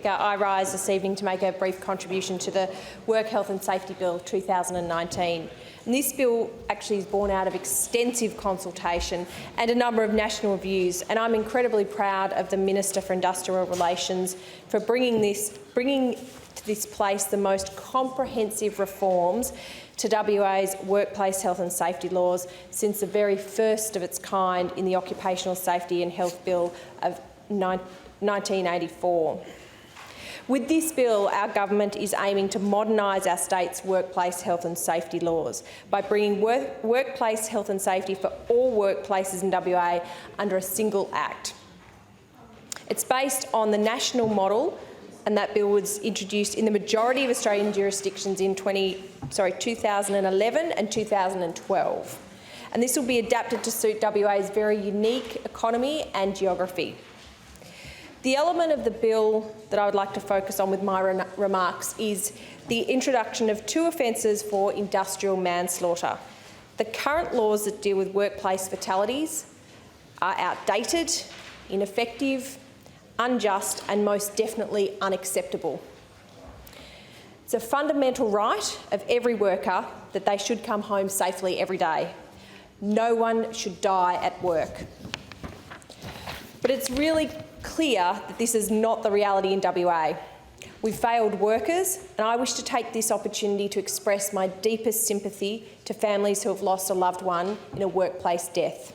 I rise this evening to make a brief contribution to the Work Health and Safety Bill 2019. And this bill actually is born out of extensive consultation and a number of national reviews, and I'm incredibly proud of the Minister for Industrial Relations for bringing to this place the most comprehensive reforms to WA's workplace health and safety laws since the very first of its kind in the Occupational Safety and Health Bill of 1984. With this bill, our government is aiming to modernise our state's workplace health and safety laws by bringing workplace health and safety for all workplaces in WA under a single act. It's based on the national model, and that bill was introduced in the majority of Australian jurisdictions in 2011 and 2012. And this will be adapted to suit WA's very unique economy and geography. The element of the bill that I would like to focus on with my remarks is the introduction of 2 offences for industrial manslaughter. The current laws that deal with workplace fatalities are outdated, ineffective, unjust and most definitely unacceptable. It's a fundamental right of every worker that they should come home safely every day. No one should die at work. But it's really clear that this is not the reality in WA. We've failed workers, and I wish to take this opportunity to express my deepest sympathy to families who have lost a loved one in a workplace death.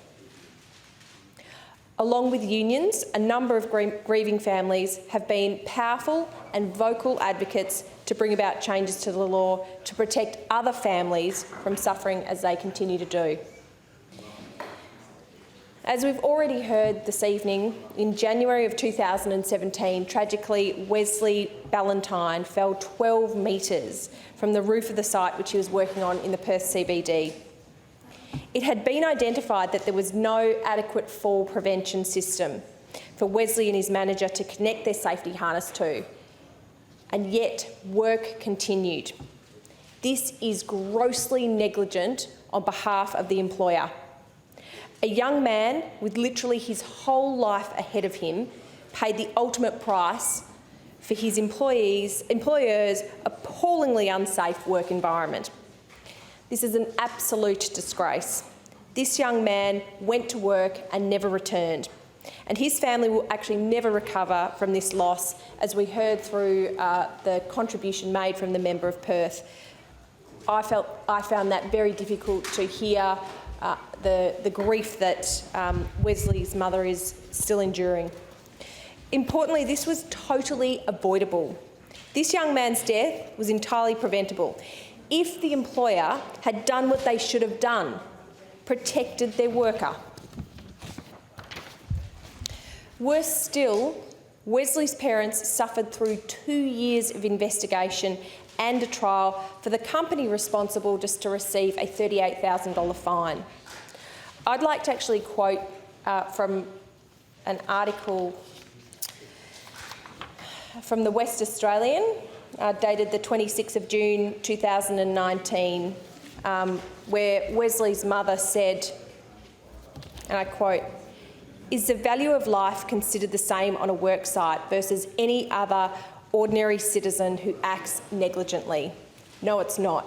Along with unions, a number of grieving families have been powerful and vocal advocates to bring about changes to the law to protect other families from suffering as they continue to do. As we've already heard this evening, in January of 2017, tragically, Wesley Ballantine fell 12 metres from the roof of the site which he was working on in the Perth CBD. It had been identified that there was no adequate fall prevention system for Wesley and his manager to connect their safety harness to, and yet work continued. This is grossly negligent on behalf of the employer. A young man with literally his whole life ahead of him paid the ultimate price for his employer's appallingly unsafe work environment. This is an absolute disgrace. This young man went to work and never returned, and his family will actually never recover from this loss, as we heard through the contribution made from the member of Perth. I found that very difficult to hear. The grief that Wesley's mother is still enduring. Importantly, this was totally avoidable. This young man's death was entirely preventable if the employer had done what they should have done, protected their worker. Worse still, Wesley's parents suffered through 2 years of investigation and a trial for the company responsible just to receive a $38,000 fine. I'd like to actually quote from an article from the West Australian, dated the 26th of June 2019, where Wesley's mother said, and I quote, "Is the value of life considered the same on a work site versus any other ordinary citizen who acts negligently? No, it's not.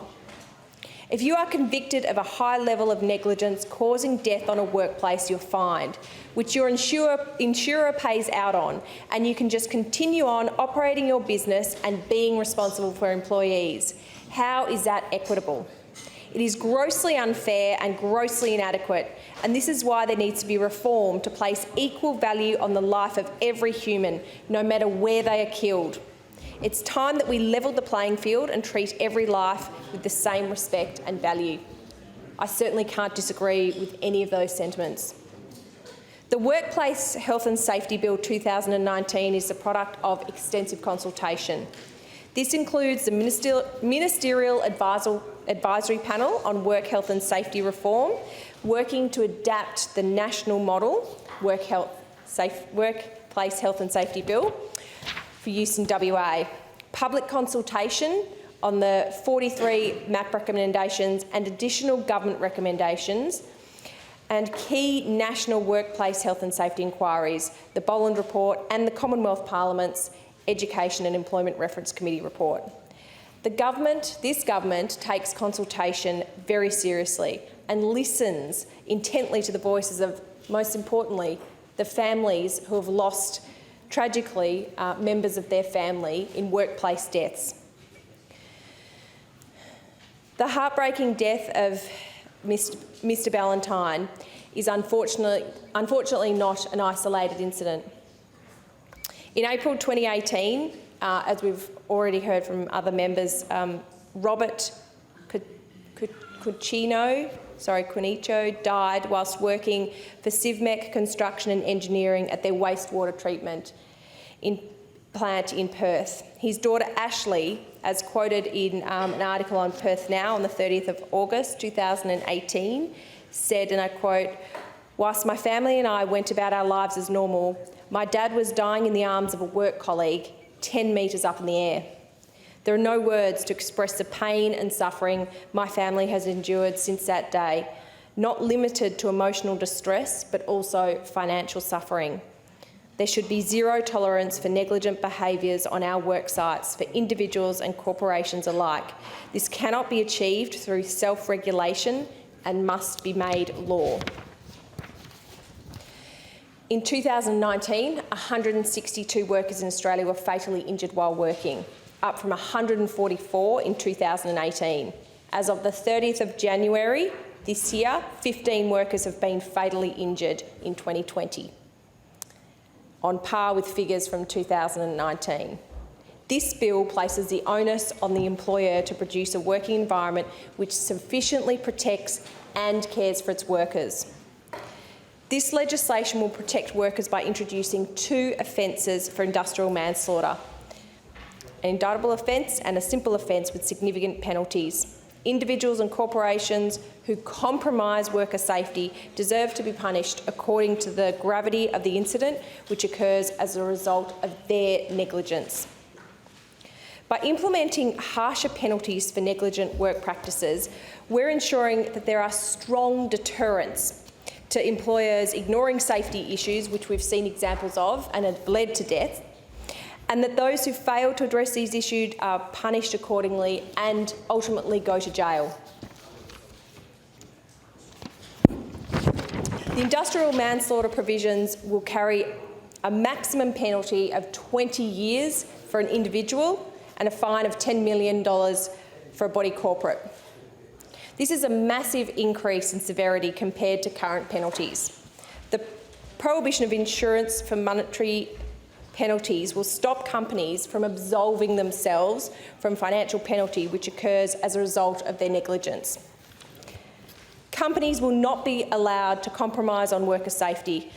If you are convicted of a high level of negligence causing death on a workplace, you're fined, which your insurer pays out on, and you can just continue on operating your business and being responsible for employees. How is that equitable? It is grossly unfair and grossly inadequate, and this is why there needs to be reform to place equal value on the life of every human, no matter where they are killed. It's time that we level the playing field and treat every life with the same respect and value." I certainly can't disagree with any of those sentiments. The Workplace Health and Safety Bill 2019 is the product of extensive consultation. This includes the Ministerial Advisory Panel on Work Health and Safety Reform, working to adapt the national model, Workplace Health and Safety Bill, for use in WA, public consultation on the 43 MAP recommendations and additional government recommendations, and key national workplace health and safety inquiries, the Boland Report and the Commonwealth Parliament's Education and Employment Reference Committee report. This government takes consultation very seriously and listens intently to the voices of, most importantly, the families who have lost, tragically, members of their family in workplace deaths. The heartbreaking death of Mr Ballantine is unfortunately not an isolated incident. In April 2018, as we've already heard from other members, Robert Quinicho died whilst working for Civmec Construction and Engineering at their wastewater treatment plant in Perth. His daughter Ashley, as quoted in an article on Perth Now on the 30th of August 2018, said, and I quote, "Whilst my family and I went about our lives as normal, my dad was dying in the arms of a work colleague 10 metres up in the air. There are no words to express the pain and suffering my family has endured since that day, not limited to emotional distress, but also financial suffering. There should be zero tolerance for negligent behaviours on our work sites for individuals and corporations alike. This cannot be achieved through self-regulation and must be made law." In 2019, 162 workers in Australia were fatally injured while working, up from 144 in 2018. As of the 30th of January this year, 15 workers have been fatally injured in 2020, on par with figures from 2019. This bill places the onus on the employer to produce a working environment which sufficiently protects and cares for its workers. This legislation will protect workers by introducing 2 offences for industrial manslaughter: an indictable offence and a simple offence with significant penalties. Individuals and corporations who compromise worker safety deserve to be punished according to the gravity of the incident which occurs as a result of their negligence. By implementing harsher penalties for negligent work practices, we're ensuring that there are strong deterrents to employers ignoring safety issues, which we've seen examples of and have led to death, and that those who fail to address these issues are punished accordingly and ultimately go to jail. The industrial manslaughter provisions will carry a maximum penalty of 20 years for an individual and a fine of $10 million for a body corporate. This is a massive increase in severity compared to current penalties. The prohibition of insurance for monetary penalties will stop companies from absolving themselves from financial penalty which occurs as a result of their negligence. Companies will not be allowed to compromise on worker safety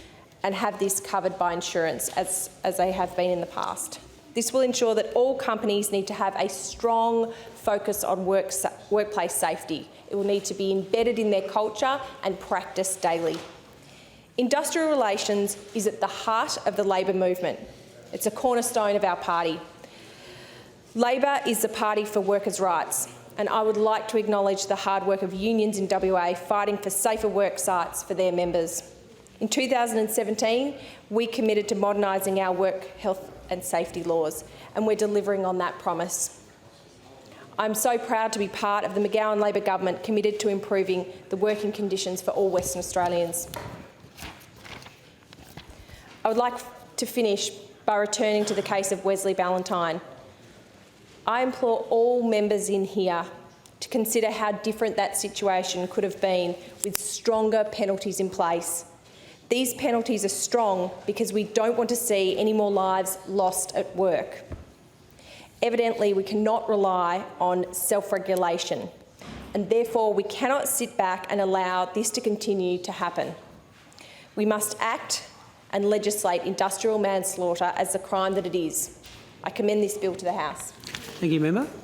and have this covered by insurance as they have been in the past. This will ensure that all companies need to have a strong focus on workplace safety. It will need to be embedded in their culture and practiced daily. Industrial relations is at the heart of the Labor movement. It's a cornerstone of our party. Labor is the party for workers' rights, and I would like to acknowledge the hard work of unions in WA fighting for safer work sites for their members. In 2017, we committed to modernising our work health and safety laws, and we're delivering on that promise. I'm so proud to be part of the McGowan Labor government committed to improving the working conditions for all Western Australians. I would like to finish by returning to the case of Wesley Ballantine. I implore all members in here to consider how different that situation could have been with stronger penalties in place. These penalties are strong because we don't want to see any more lives lost at work. Evidently, we cannot rely on self-regulation, and therefore we cannot sit back and allow this to continue to happen. We must act and legislate industrial manslaughter as the crime that it is. I commend this bill to the House. Thank you, Member.